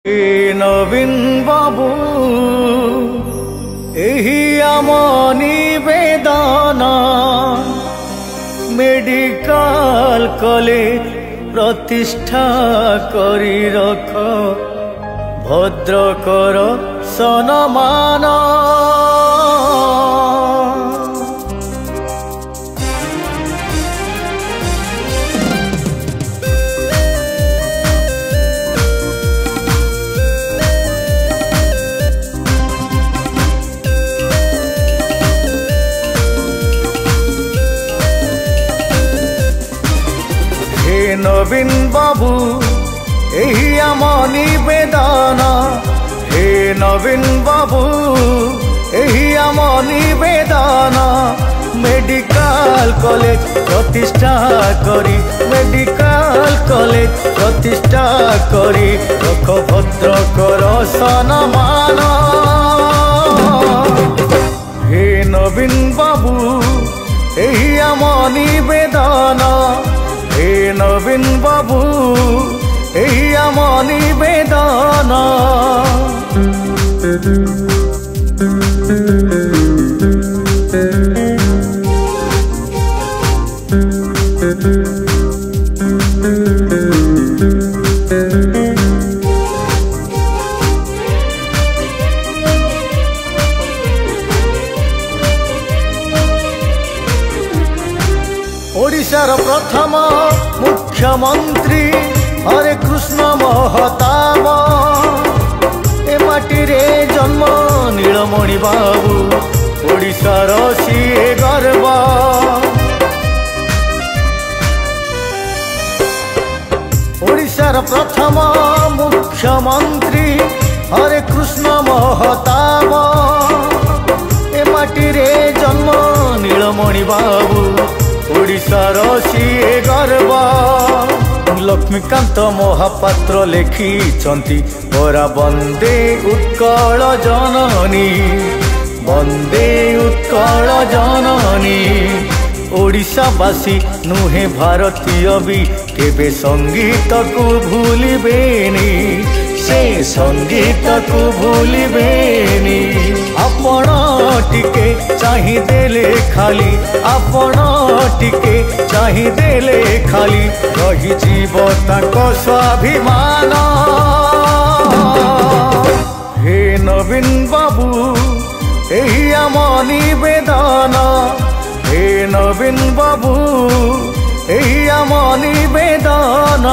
नवीन बाबू एही आम निवेदन मेडिकल कॉलेज प्रतिष्ठा करी रख भद्रकर सनमान। नवीन बाबू एही आम निवेदन हे नवीन बाबू एही आम निवेदन मेडिकल कॉलेज प्रतिष्ठा करी मेडिकल कॉलेज प्रतिष्ठा करी रख भद्रकर सनमान। हे नवीन बाबू एही आम निवेदन हे नवीन बाबू एही आम निवेदन। ओडिशार प्रथम मुख्यमंत्री हरे कृष्ण महताब ए माटी रे जन्म नीलमणि बाबू ओडिशार सिए गर्व। ओडिशार प्रथम मुख्यमंत्री हरे कृष्ण महताब ए माटी रे जन्म नीलमणि बाबू ओडिशार सिए गर्व। लक्ष्मीकांत महापात्र लेखिछंती परा वंदे उत्कल जननी वंदे उत्कल जननी। ओडिशावासी नुहे भारतीय भी केबे संगीत को भूलिबेनी से संगीत को भूलिबेनी। आपण टिके चाहि देले खाली आपण टिके चाहि देले खाली रही जीव ताको स्वाभिमान। हे नवीन बाबू एही आम निवेदन हे नवीन बाबू एही आम निवेदन।